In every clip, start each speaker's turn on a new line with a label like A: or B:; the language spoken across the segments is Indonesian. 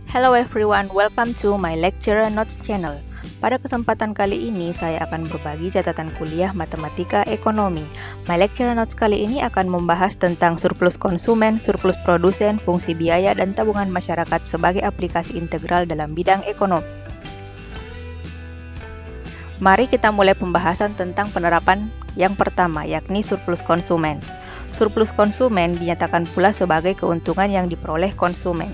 A: Hello everyone, welcome to my lecture notes channel. Pada kesempatan kali ini saya akan berbagi catatan kuliah matematika ekonomi. My lecture notes kali ini akan membahas tentang surplus konsumen, surplus produsen, fungsi biaya, dan tabungan masyarakat sebagai aplikasi integral dalam bidang ekonomi. Mari kita mulai pembahasan tentang penerapan yang pertama, yakni surplus konsumen. Surplus konsumen dinyatakan pula sebagai keuntungan yang diperoleh konsumen.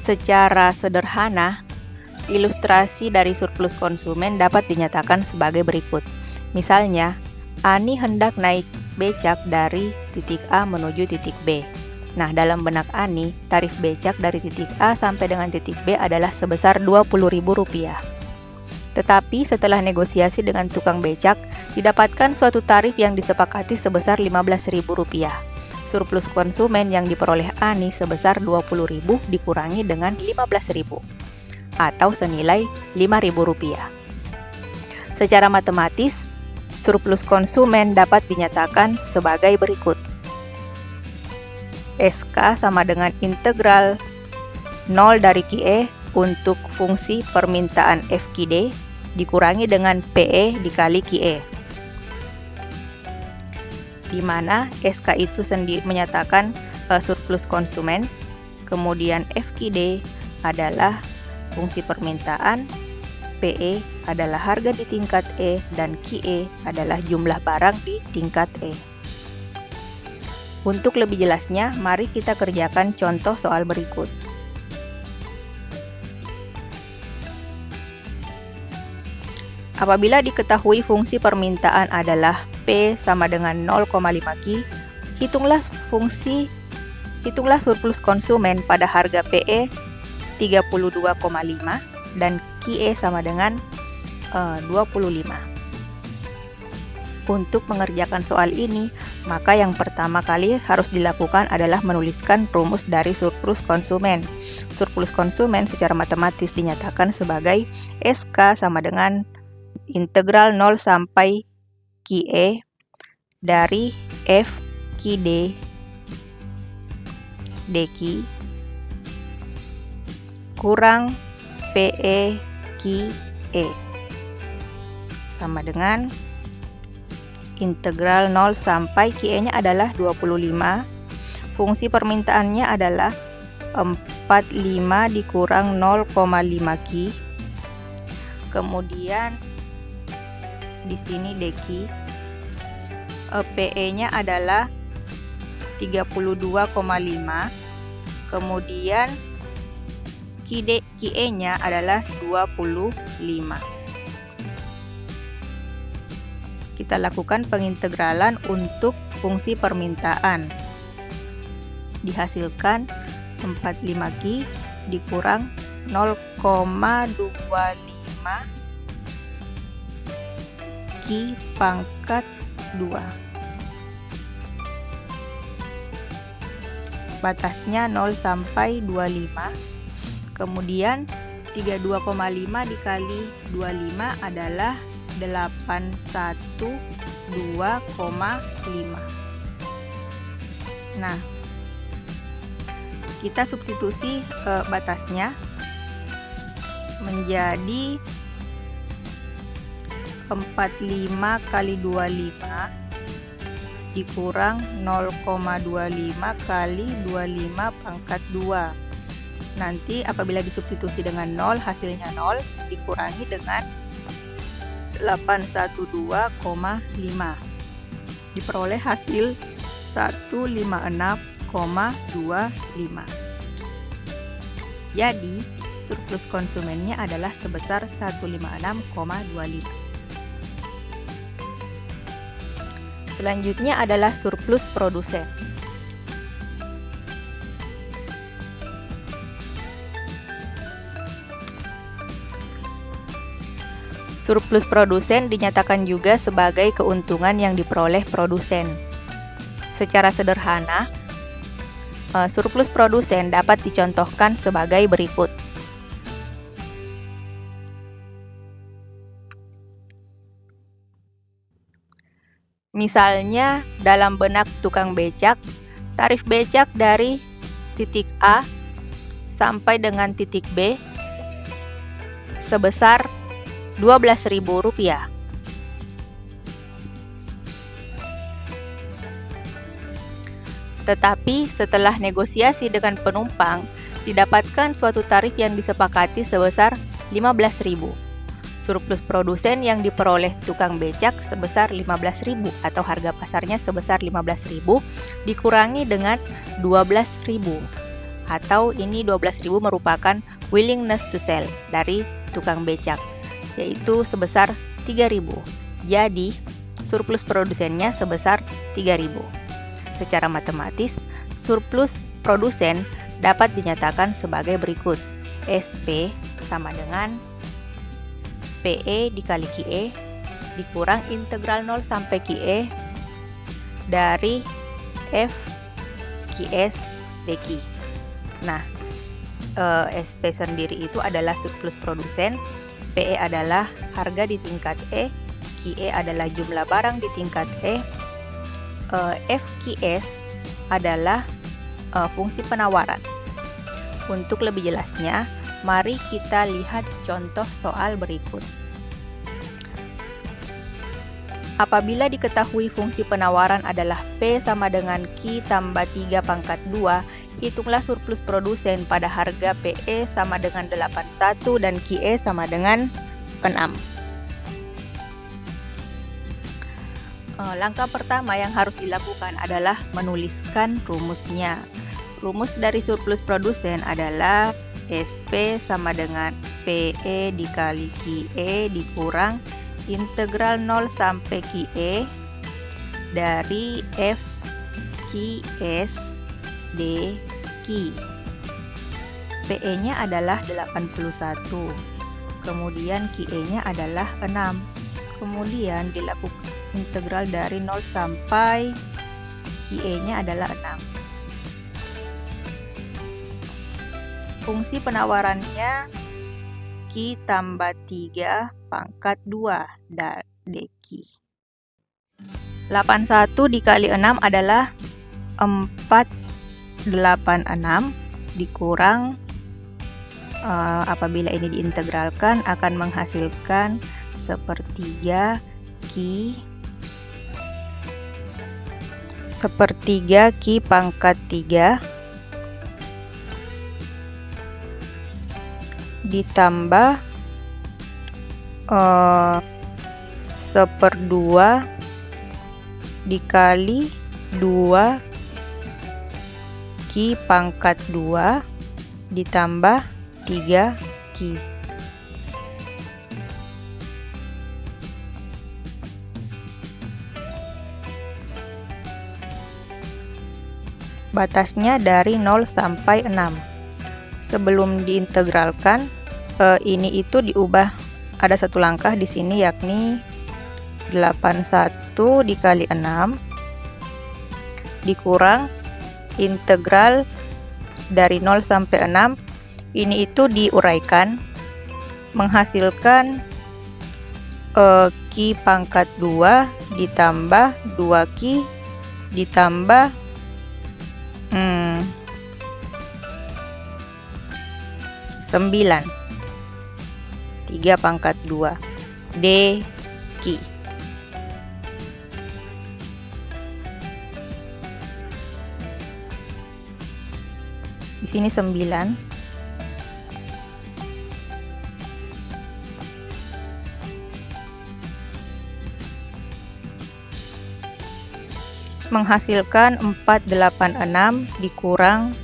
A: Secara sederhana, ilustrasi dari surplus konsumen dapat dinyatakan sebagai berikut. Misalnya, Ani hendak naik becak dari titik A menuju titik B. Nah, dalam benak Ani, tarif becak dari titik A sampai dengan titik B adalah sebesar Rp20.000. Tetapi setelah negosiasi dengan tukang becak, didapatkan suatu tarif yang disepakati sebesar Rp15.000. Surplus konsumen yang diperoleh Ani sebesar Rp20.000 dikurangi dengan Rp15.000 atau senilai Rp5.000. Secara matematis, surplus konsumen dapat dinyatakan sebagai berikut. SK sama dengan integral 0 dari QE untuk fungsi permintaan FQD dikurangi dengan PE dikali QE, di mana SK itu sendiri menyatakan surplus konsumen, kemudian FQD adalah fungsi permintaan, PE adalah harga di tingkat E, dan QE adalah jumlah barang di tingkat E. Untuk lebih jelasnya, mari kita kerjakan contoh soal berikut. Apabila diketahui fungsi permintaan adalah P sama dengan 0,5 Q, hitunglah surplus konsumen pada harga PE 32,5 dan QE sama dengan 25. Untuk mengerjakan soal ini, maka yang pertama kali harus dilakukan adalah menuliskan rumus dari surplus konsumen. Surplus konsumen secara matematis dinyatakan sebagai SK sama dengan integral 0 sampai QE dari F QD DQ kurang PE QE sama dengan integral 0 sampai QE nya adalah 25, fungsi permintaannya adalah 45 dikurang 0,5 Q, kemudian di sini DQ, PE-nya adalah 32,5, kemudian QE-nya adalah 25. Kita lakukan pengintegralan untuk fungsi permintaan. Dihasilkan 45Q dikurang 0,25 Q pangkat 2. Batasnya 0 sampai 25. Kemudian 32,5 dikali 25 adalah 812,5. Nah, kita substitusi batasnya menjadi 45 kali 25 dikurang 0,25 kali 25 pangkat 2. Nanti apabila disubstitusi dengan 0, hasilnya 0 dikurangi dengan 812,5. Diperoleh hasil 156,25. Jadi, surplus konsumennya adalah sebesar 156,25. Selanjutnya adalah surplus produsen. Surplus produsen dinyatakan juga sebagai keuntungan yang diperoleh produsen. Secara sederhana, surplus produsen dapat dicontohkan sebagai berikut. Misalnya, dalam benak tukang becak, tarif becak dari titik A sampai dengan titik B sebesar Rp12.000. Tetapi setelah negosiasi dengan penumpang, didapatkan suatu tarif yang disepakati sebesar Rp15.000. Surplus produsen yang diperoleh tukang becak sebesar Rp15.000 atau harga pasarnya sebesar Rp15.000 dikurangi dengan Rp12.000. Atau ini Rp12.000 merupakan willingness to sell dari tukang becak, yaitu sebesar Rp3.000. Jadi, surplus produsennya sebesar Rp3.000. Secara matematis, surplus produsen dapat dinyatakan sebagai berikut. SP sama dengan PE dikali QE dikurang integral 0 sampai QE dari F QS DQ. Nah, SP sendiri itu adalah surplus produsen, PE adalah harga di tingkat E, QE adalah jumlah barang di tingkat E, FQS adalah fungsi penawaran. Untuk lebih jelasnya, mari kita lihat contoh soal berikut. Apabila diketahui fungsi penawaran adalah P sama dengan Q tambah 3 pangkat 2, hitunglah surplus produsen pada harga PE sama dengan 81 dan QE sama dengan 6. Langkah pertama yang harus dilakukan adalah menuliskan rumusnya. Rumus dari surplus produsen adalah SP sama dengan PE dikali QE dikurang integral 0 sampai QE dari F QS DQ. PE-nya adalah 81, kemudian QE-nya adalah 6. Kemudian dilakukan integral dari 0 sampai QE-nya adalah 6. Fungsi penawarannya Q tambah 3 pangkat 2 DQ. 81 dikali 6 adalah 486 dikurang apabila ini diintegralkan akan menghasilkan sepertiga Q pangkat 3 ditambah 1/2 dikali 2 Q pangkat 2 ditambah 3 Q. Batasnya dari 0 sampai 6. Sebelum diintegralkan, ini itu diubah, ada satu langkah di sini yakni 81 dikali 6 dikurang integral dari 0 sampai 6. Ini itu diuraikan menghasilkan Q pangkat 2 ditambah 2Q ditambah 9 3 pangkat 2 DQ. Di sini 9. Menghasilkan 486 dikurang,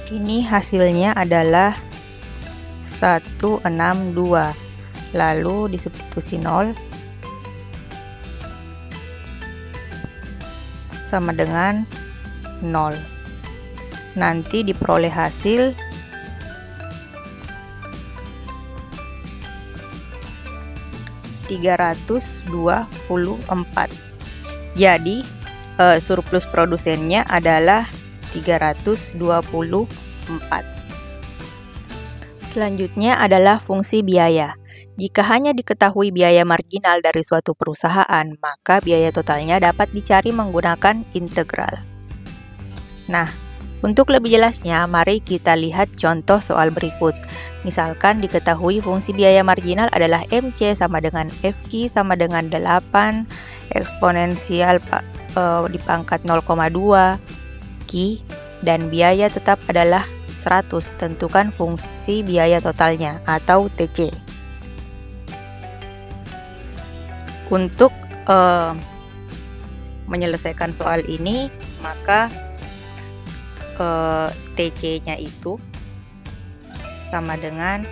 A: ini hasilnya adalah 162, lalu disubstitusi 0 sama dengan 0. Nanti diperoleh hasil 324. Jadi surplus produsennya adalah 324. Selanjutnya adalah fungsi biaya. Jika hanya diketahui biaya marginal dari suatu perusahaan, maka biaya totalnya dapat dicari menggunakan integral. Nah, Untuk lebih jelasnya, mari kita lihat contoh soal berikut. Misalkan diketahui fungsi biaya marginal adalah MC sama dengan FQ sama dengan 8 eksponensial di pangkat 0,2 Q dan biaya tetap adalah 100. Tentukan fungsi biaya totalnya atau TC. Untuk menyelesaikan soal ini, maka TC-nya itu sama dengan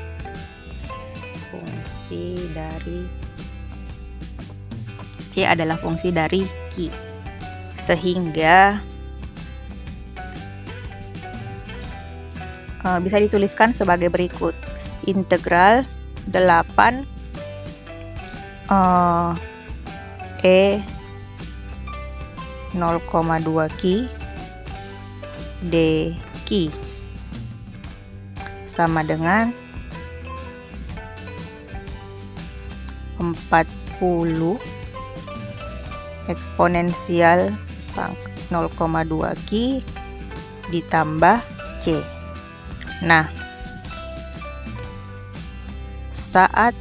A: fungsi dari C adalah fungsi dari Q, sehingga bisa dituliskan sebagai berikut: integral 8 E 0,2 Q dq sama dengan 40 eksponensial 0,2 Q ditambah C. Nah, saat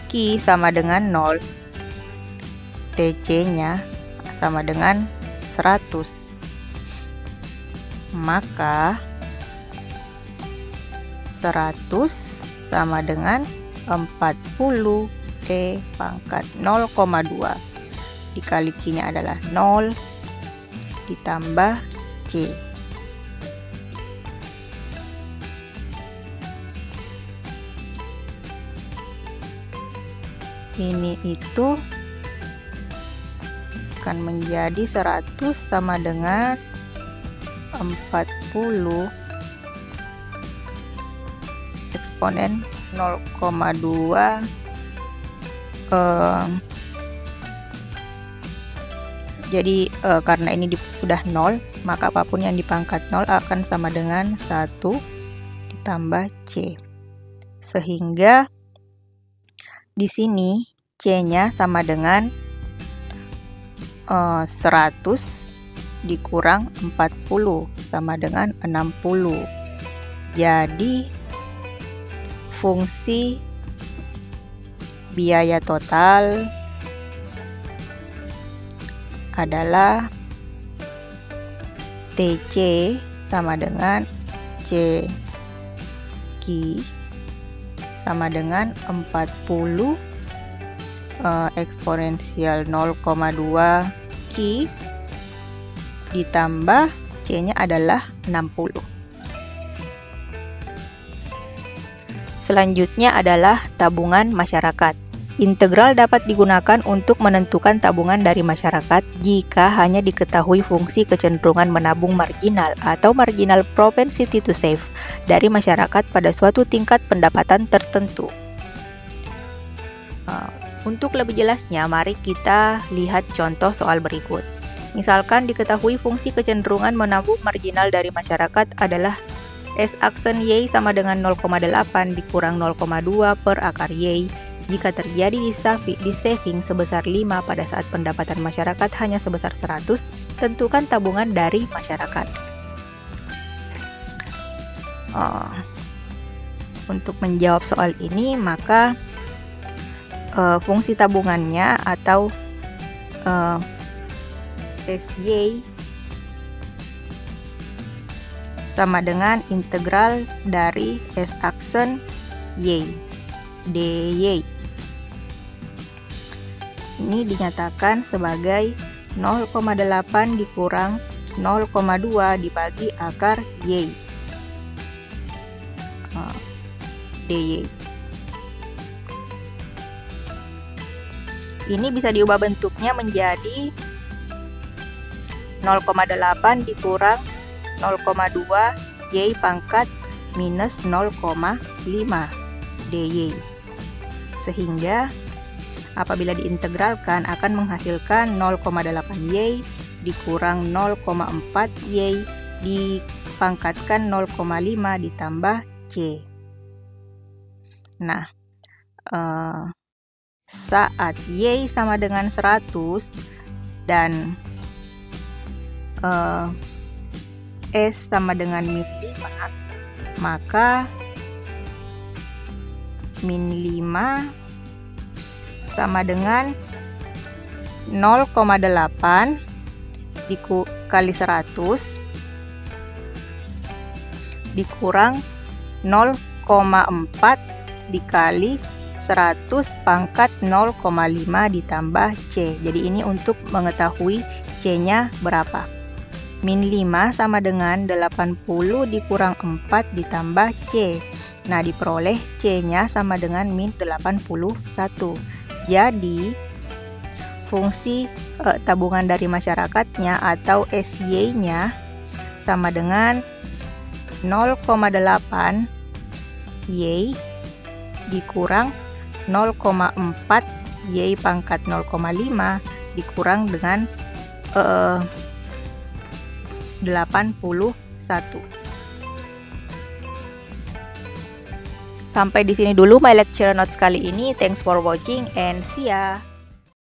A: Q sama dengan 0, TC-nya sama dengan 100. Maka 100 sama dengan 40 E pangkat 0,2 dikali Q-nya adalah 0 ditambah C. Ini itu akan menjadi 100 sama dengan 40 eksponen 0,2 jadi karena ini sudah 0, maka apapun yang di pangkat 0 akan sama dengan 1 ditambah C. Sehingga di sini C-nya sama dengan 100 dikurang 40 sama dengan 60. Jadi fungsi biaya total adalah TC sama dengan C Q sama dengan 40 eksponensial 0,2 Q ditambah C-nya adalah 60. Selanjutnya adalah tabungan masyarakat. Integral dapat digunakan untuk menentukan tabungan dari masyarakat jika hanya diketahui fungsi kecenderungan menabung marginal atau marginal propensity to save dari masyarakat pada suatu tingkat pendapatan tertentu. Untuk lebih jelasnya, mari kita lihat contoh soal berikut. Misalkan diketahui fungsi kecenderungan menabung marginal dari masyarakat adalah S aksen Y sama dengan 0,8 dikurang 0,2 per akar Y jika terjadi di saving sebesar 5 pada saat pendapatan masyarakat hanya sebesar 100, tentukan tabungan dari masyarakat. Untuk menjawab soal ini, maka fungsi tabungannya atau SY sama dengan integral dari S aksen Y dy. Ini dinyatakan sebagai 0,8 dikurang 0,2 dibagi akar Y dy. Ini bisa diubah bentuknya menjadi 0,8 dikurang 0,2 Y pangkat minus 0,5 dy. Sehingga apabila diintegralkan akan menghasilkan 0,8 Y dikurang 0,4 Y dipangkatkan 0,5 ditambah C. Nah, saat Y sama dengan 100 dan S sama dengan min 5, maka min 5 sama dengan 0,8 dikali 100 dikurang 0,4 dikali 100 pangkat 0,5 ditambah C. Jadi ini untuk mengetahui C-nya berapa. Min 5 sama dengan 80 dikurang 4 ditambah C. Nah, diperoleh C-nya sama dengan min 81. Jadi, fungsi tabungan dari masyarakatnya atau SY-nya sama dengan 0,8 Y dikurang 0,4 Y pangkat 0,5 dikurang dengan 81. Sampai di sini dulu my lecture notes kali ini. Thanks for watching and see ya.